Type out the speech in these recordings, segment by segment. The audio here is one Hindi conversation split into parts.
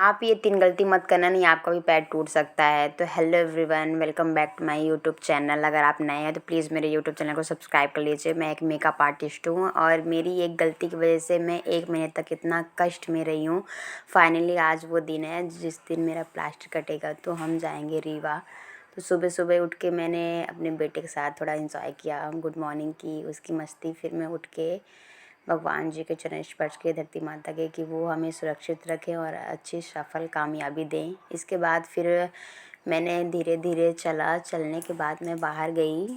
आप ये 3 गलती मत करना, नहीं आपका भी पैर टूट सकता है। तो hello everyone, welcome back to my YouTube channel. अगर आप नए हैं तो प्लीज़ मेरे यूट्यूब चैनल को सब्सक्राइब कर लीजिए। मैं एक मेकअप आर्टिस्ट हूँ और मेरी एक गलती की वजह से मैं 1 महीने तक इतना कष्ट में रही हूँ। फाइनली आज वो दिन है जिस दिन मेरा प्लास्टर कटेगा, तो हम जाएंगे रीवा। तो सुबह सुबह उठ के मैंने अपने बेटे के साथ थोड़ा एंजॉय किया, गुड मॉर्निंग की, उसकी मस्ती। फिर मैं उठ के भगवान जी के चरण स्पर्श किए, धरती माता के, कि वो हमें सुरक्षित रखें और अच्छी सफल कामयाबी दें। इसके बाद फिर मैंने धीरे धीरे चलने के बाद मैं बाहर गई।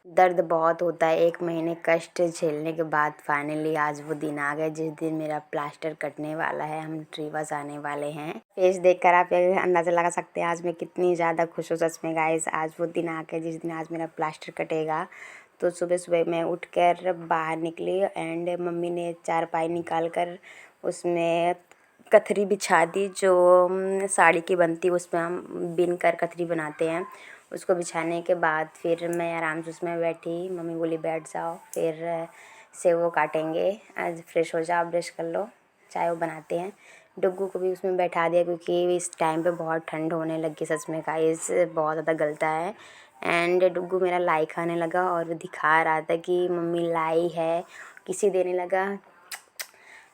दर्द बहुत होता है, 1 महीने कष्ट झेलने के बाद फाइनली आज वो दिन आ गया जिस दिन मेरा प्लास्टर कटने वाला है। हम रीवा जाने वाले हैं। फेस देखकर आप ये अंदाज़ा लगा सकते हैं आज मैं कितनी ज़्यादा खुश हूँ। सच में गाइस, आज वो दिन आ गया जिस दिन आज मेरा प्लास्टर कटेगा। तो सुबह सुबह मैं उठकर बाहर निकली एंड मम्मी ने चारपाई निकाल कर उसमें कथरी बिछा दी, जो साड़ी की बनती है उसमें हम बिन कर कथरी बनाते हैं। उसको बिछाने के बाद फिर मैं आराम से उसमें बैठी। मम्मी बोली बैठ जाओ, फिर सेब वो काटेंगे, आज फ्रेश हो जाओ, ब्रश कर लो, चाय वो बनाते हैं। डुग्गू को भी उसमें बैठा दिया क्योंकि इस टाइम पे बहुत ठंड होने लगी। सच में गाइस बहुत ज़्यादा गलता है। एंड डुग्गू मेरा लाई खाने लगा और वो दिखा रहा था कि मम्मी लाई है, किसी देने लगा,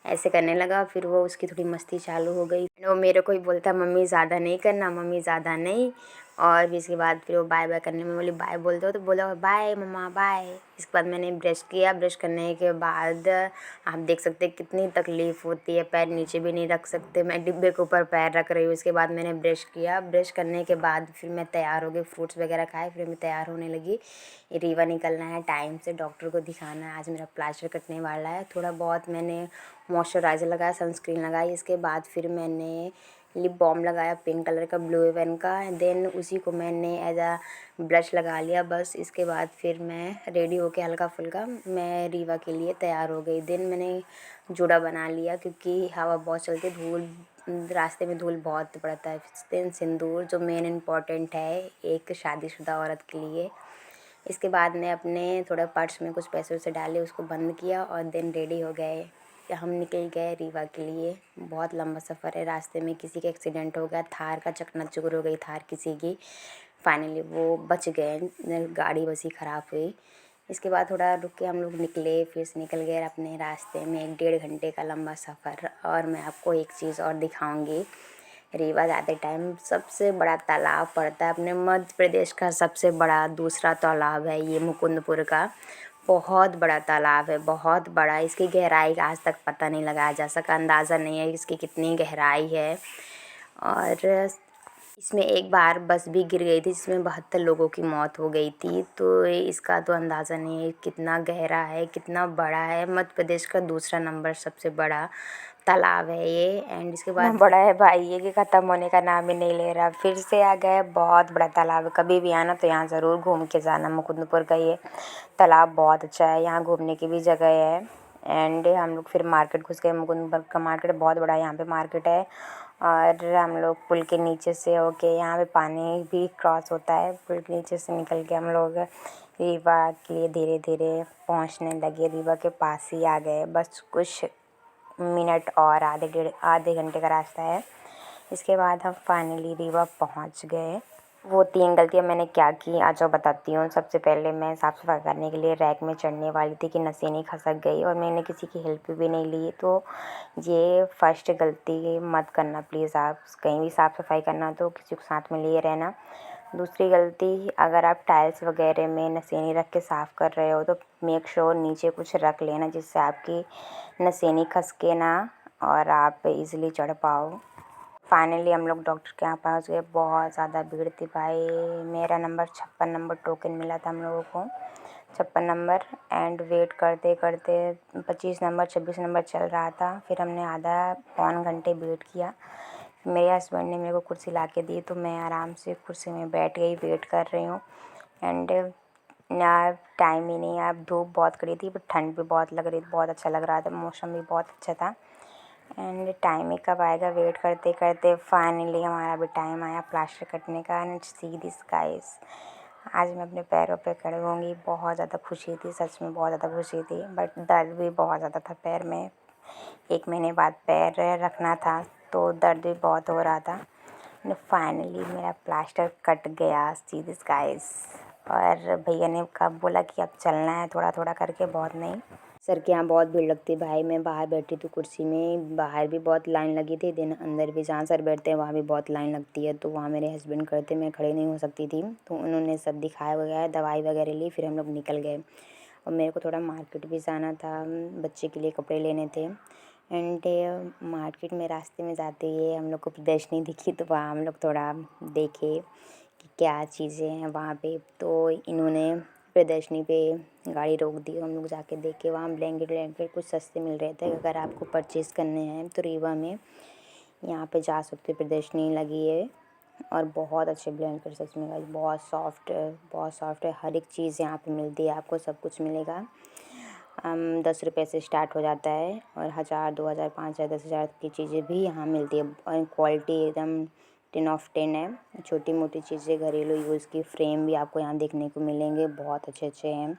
ऐसे करने लगा। फिर वो उसकी थोड़ी मस्ती चालू हो गई। वो मेरे को ही बोलता मम्मी ज़्यादा नहीं करना, मम्मी ज़्यादा नहीं। और फिर इसके बाद फिर वो बाय बाय करने में बोली बाय बोल दो, तो बोला बाय मम्मा बाय। इसके बाद मैंने ब्रश किया। ब्रश करने के बाद आप देख सकते हैं कितनी तकलीफ़ होती है, पैर नीचे भी नहीं रख सकते। मैं डिब्बे के ऊपर पैर रख रही हूँ। इसके बाद मैंने ब्रश किया। ब्रश करने के बाद फिर मैं तैयार हो गई, फ्रूट्स वगैरह खाए, फिर मैं तैयार होने लगी। रीवा निकलना है टाइम से, डॉक्टर को दिखाना है, आज मेरा प्लास्टर कटने वाला है। थोड़ा बहुत मैंने मॉइस्चराइज़र लगाया, सनस्क्रीन लगाई। इसके बाद फिर मैंने लिप बाम लगाया पिंक कलर का, ब्लू हेवन का। देन उसी को मैंने एज आ ब्लश लगा लिया बस। इसके बाद फिर मैं रेडी होके हल्का फुल्का मैं रीवा के लिए तैयार हो गई। देन मैंने जूड़ा बना लिया क्योंकि हवा बहुत चलती, धूल, रास्ते में धूल बहुत पड़ता है। देन सिंदूर जो मेन इम्पॉर्टेंट है एक शादीशुदा औरत के लिए। इसके बाद मैं अपने थोड़ा पर्स में कुछ पैसे वैसे डाले, उसको बंद किया और देन रेडी हो गए। हम निकल गए रीवा के लिए। बहुत लंबा सफ़र है। रास्ते में किसी का एक्सीडेंट हो गया, थार का चकनाचूर हो गई थार किसी की। फाइनली वो बच गए, गाड़ी बस ही ख़राब हुई। इसके बाद थोड़ा रुक के हम लोग निकले, फिर से निकल गए अपने रास्ते में। 1-1.5 घंटे का लंबा सफ़र। और मैं आपको एक चीज़ और दिखाऊंगी। रीवा जाते टाइम सबसे बड़ा तालाब पड़ता है अपने मध्य प्रदेश का, सबसे बड़ा दूसरा तालाब है ये मुकुंदपुर का। बहुत बड़ा तालाब है, बहुत बड़ा। इसकी गहराई आज तक पता नहीं लगाया जा सका, अंदाज़ा नहीं है इसकी कितनी गहराई है। और इसमें एक बार बस भी गिर गई थी जिसमें 72 लोगों की मौत हो गई थी। तो इसका तो अंदाज़ा नहीं है कितना गहरा है, कितना बड़ा है। मध्य प्रदेश का दूसरा नंबर सबसे बड़ा तालाब है ये। एंड इसके बाद बड़ा है भाई ये कि ख़त्म होने का नाम ही नहीं ले रहा। फिर से आ गए, बहुत बड़ा तालाब है। कभी भी आना तो यहाँ ज़रूर घूम के जाना। मुकुंदपुर का ये तालाब बहुत अच्छा है, यहाँ घूमने की भी जगह है। एंड हम लोग फिर मार्केट घुस गए। मुकुंदपुर का मार्केट बहुत बड़ा यहाँ पे मार्केट है। और हम लोग पुल के नीचे से होके, यहाँ पे पानी भी क्रॉस होता है, पुल के नीचे से निकल के हम लोग रीवा के लिए धीरे धीरे पहुँचने लगे। रीवा के पास ही आ गए, बस कुछ मिनट और, आधे घंटे का रास्ता है। इसके बाद हम फाइनली रीवा पहुँच गए। वो 3 गलतियाँ मैंने क्या की आ जाओ बताती हूँ। सबसे पहले मैं साफ़ सफाई करने के लिए रैक में चढ़ने वाली थी कि नसेनी खसक गई और मैंने किसी की हेल्प भी नहीं ली। तो ये फर्स्ट गलती मत करना प्लीज़। आप कहीं भी साफ़ सफाई करना तो किसी को साथ में लिए रहना। दूसरी गलती, अगर आप टाइल्स वगैरह में नसेनी रख के साफ़ कर रहे हो तो मेक श्योर नीचे कुछ रख लेना जिससे आपकी नसेनी खसके ना और आप इजीली चढ़ पाओ। फाइनली हम लोग डॉक्टर के यहाँ पहुँच गए। बहुत ज़्यादा भीड़ थी भाई। मेरा नंबर 56 नंबर टोकन मिला था हम लोगों को, 56 नंबर। एंड वेट करते करते 25 नंबर 26 नंबर चल रहा था। फिर हमने आधा पौन घंटे वेट किया। मेरे हस्बैंड ने मेरे को कुर्सी ला के दी तो मैं आराम से कुर्सी में बैठ गई, वेट कर रही हूँ। एंड ना टाइम ही नहीं, अब धूप बहुत कड़ी थी बट ठंड भी बहुत लग रही थी, बहुत अच्छा लग रहा था, मौसम भी बहुत अच्छा था। एंड टाइम ही कब आएगा, वेट करते करते फाइनली हमारा भी टाइम आया प्लास्टर कटने का। एंड सी दिस गाइस, आज मैं अपने पैरों पे खड़े होंगी। बहुत ज़्यादा खुशी थी, सच में बहुत ज़्यादा खुशी थी, बट दर्द भी बहुत ज़्यादा था पैर में। 1 महीने बाद पैर रखना था तो दर्द भी बहुत हो रहा था। फाइनली मेरा प्लास्टर कट गया, सी दिस गाइस। और भैया ने कब बोला कि अब चलना है थोड़ा थोड़ा करके, बहुत नहीं। सर के यहाँ बहुत भीड़ लगती है भाई। मैं बाहर बैठी थी कुर्सी में, बाहर भी बहुत लाइन लगी थी। दिन अंदर भी जहाँ सर बैठते हैं वहाँ भी बहुत लाइन लगती है। तो वहाँ मेरे हस्बैंड खड़े थे, मैं खड़े नहीं हो सकती थी, तो उन्होंने सब दिखाया वगैरह, दवाई वगैरह ली, फिर हम लोग निकल गए। और मेरे को थोड़ा मार्केट भी जाना था, बच्चे के लिए कपड़े लेने थे। एंड मार्केट में रास्ते में जाते हुए हम लोग को प्रदर्शनी दिखी, तो वहाँ हम लोग थोड़ा देखे कि क्या चीज़ें हैं वहाँ पे। तो इन्होंने प्रदर्शनी पे गाड़ी रोक दी, हम लोग जाके देखे। वहाँ ब्लैंकेट कुछ सस्ते मिल रहे थे। अगर आपको परचेज़ करने हैं तो रीवा में यहाँ पे जा सकते हो, प्रदर्शनी लगी है। और बहुत अच्छे ब्लैंकेट सच में गाइस, बहुत सॉफ्ट है। हर एक चीज़ यहाँ पे मिलती है, आपको सब कुछ मिलेगा। 10 रुपये से स्टार्ट हो जाता है और 1000, 2000, 5000, 10,000 की चीज़ें भी यहाँ मिलती है। और क्वालिटी एकदम 10/10 है। छोटी मोटी चीज़ें घरेलू यूज़ की फ्रेम भी आपको यहाँ देखने को मिलेंगे, बहुत अच्छे हैं।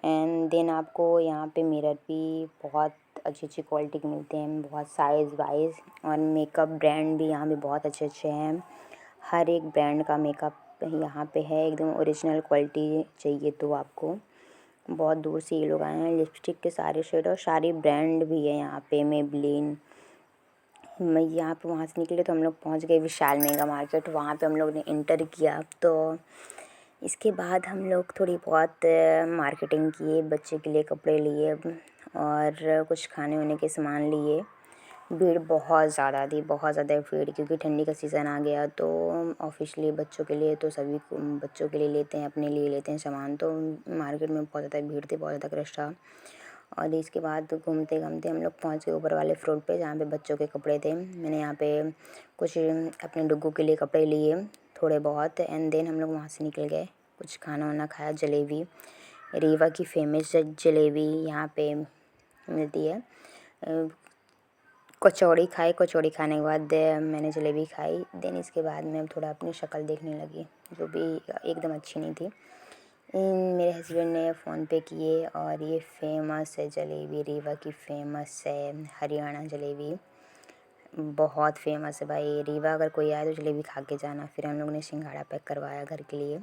एंड देन आपको यहाँ पे मिरर भी बहुत अच्छी क्वालिटी के मिलते हैं, बहुत साइज़ वाइज। और मेकअप ब्रांड भी यहाँ पे बहुत अच्छे हैं। हर एक ब्रांड का मेकअप यहाँ पे है, एकदम ओरिजिनल क्वालिटी चाहिए तो आपको। बहुत दूर से ये लोग आए हैं। लिपस्टिक के सारे शेड और सारी ब्रांड भी है यहाँ पे। मेबलिन, मैं यहाँ पे वहाँ से निकले तो हम लोग पहुँच गए विशाल मेगा मार्केट। वहाँ पे हम लोग ने इंटर किया। तो इसके बाद हम लोग थोड़ी बहुत मार्केटिंग किए, बच्चे के लिए कपड़े लिए और कुछ खाने वाने के सामान लिए। भीड़ बहुत ज़्यादा थी, बहुत ज़्यादा भीड़, क्योंकि ठंडी का सीज़न आ गया। तो ऑफिशियली बच्चों के लिए तो सभी बच्चों के लिए लेते हैं, अपने लिए लेते हैं सामान। तो मार्केट में बहुत ज़्यादा भीड़ थी, बहुत ज़्यादा रश था। और इसके बाद घूमते घूमते हम लोग पहुँच गए ऊपर वाले फ्लोर पे, जहाँ पे बच्चों के कपड़े थे। मैंने यहाँ पे कुछ अपने डुग्गू के लिए कपड़े लिए थोड़े बहुत। एंड देन हम लोग वहाँ से निकल गए, कुछ खाना वाना खाया। जलेबी, रीवा की फेमस जलेबी यहाँ पे मिलती है। कचौड़ी खाई, कचौड़ी खाने के बाद मैंने जलेबी खाई। देन इसके बाद मैं थोड़ा अपनी शक्ल देखने लगी, जो भी एकदम अच्छी नहीं थी। मेरे हस्बैंड ने फ़ोन पे किए। और ये फेमस है जलेबी, रीवा की फेमस है हरियाणा जलेबी, बहुत फेमस है भाई। रीवा अगर कोई आए तो जलेबी खा के जाना। फिर हम लोग ने सिंघाड़ा पैक करवाया घर के लिए।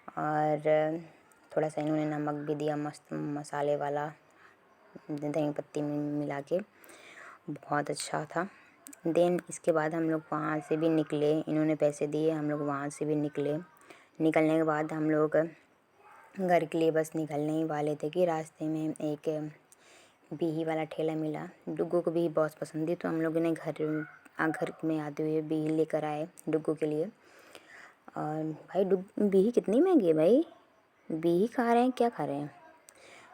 और थोड़ा सा इन्होंने नमक भी दिया, मस्त मसाले वाला, धनी पत्ती मिला के, बहुत अच्छा था। देन इसके बाद हम लोग वहाँ से भी निकले, इन्होंने पैसे दिए, हम लोग वहाँ से भी निकले। निकलने के बाद हम लोग घर के लिए बस निकलने ही वाले थे कि रास्ते में एक बिही वाला ठेला मिला। डुग्गू को बिही बहुत पसंद थी, तो हम लोगों ने घर में आते हुए बिही लेकर आए डुग्गू के लिए। और भाई बिही कितनी महंगी है भाई, बिही खा रहे हैं, क्या खा रहे हैं।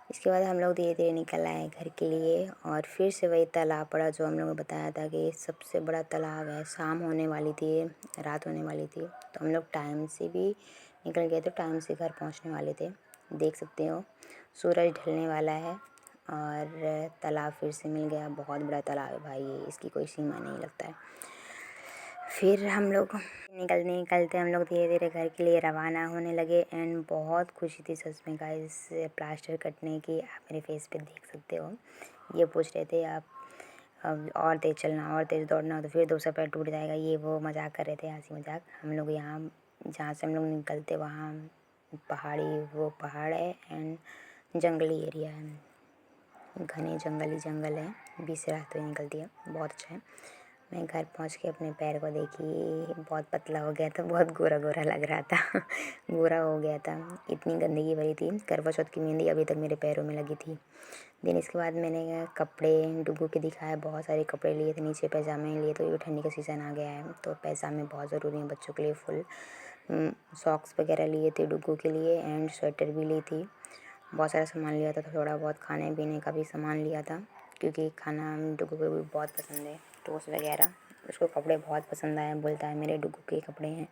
इसके बाद हम लोग धीरे धीरे निकल आए घर के लिए। और फिर से वही तालाब पड़ा जो हम लोगों ने बताया था कि सबसे बड़ा तालाब है। शाम होने वाली थी, रात होने वाली थी, तो हम लोग टाइम से भी निकल गए, तो टाइम से घर पहुंचने वाले थे। देख सकते हो सूरज ढलने वाला है और तालाब फिर से मिल गया। बहुत बड़ा तालाब है भाई ये, इसकी कोई सीमा नहीं लगता है। फिर हम लोग निकलते हम लोग धीरे धीरे घर के लिए रवाना होने लगे। एंड बहुत खुशी थी सच में गाइस प्लास्टर कटने की, आप मेरे फेस पे देख सकते हो। ये पूछ रहे थे आप अब और तेज़ चलना, और तेज़ दौड़ना, तो फिर दूसरा पैर टूट जाएगा, ये वो मजाक कर रहे थे, हंसी मजाक। हम लोग यहाँ जहाँ से हम लोग निकलते वहाँ पहाड़ है एंड जंगली एरिया है, घने जंगल है, बीच से रास्ते निकलती है, बहुत अच्छा है। मैं घर पहुंच के अपने पैर को देखी, बहुत पतला हो गया था, बहुत गोरा गोरा लग रहा था गोरा हो गया था, इतनी गंदगी भरी थी। करवा चौथ की मेहंदी अभी तक मेरे पैरों में लगी थी। दिन इसके बाद मैंने कपड़े डुग्गू के दिखाए, बहुत सारे कपड़े लिए थे, नीचे पैजामे लिए। तो ये ठंडी का सीज़न आ गया है, तो पैजामे बहुत ज़रूरी हैं बच्चों के लिए। फुल सॉक्स वगैरह लिए थे डुग्गू के लिए एंड स्वेटर भी ली थी। बहुत सारा सामान लिया था, तो थोड़ा बहुत खाने पीने का भी सामान लिया था, क्योंकि खाना डुग्गू को भी बहुत पसंद है, टोस्ट वगैरह। उसको कपड़े बहुत पसंद आए, बोलता है मेरे डुग्गू के कपड़े हैं,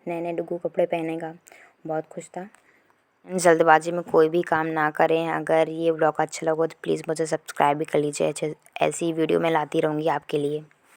नए नए डुग्गू कपड़े पहनेगा, बहुत खुश था। जल्दबाजी में कोई भी काम ना करें। अगर ये व्लॉग अच्छा लगा तो प्लीज़ मुझे सब्सक्राइब भी कर लीजिए। ऐसी वीडियो मैं लाती रहूँगी आपके लिए।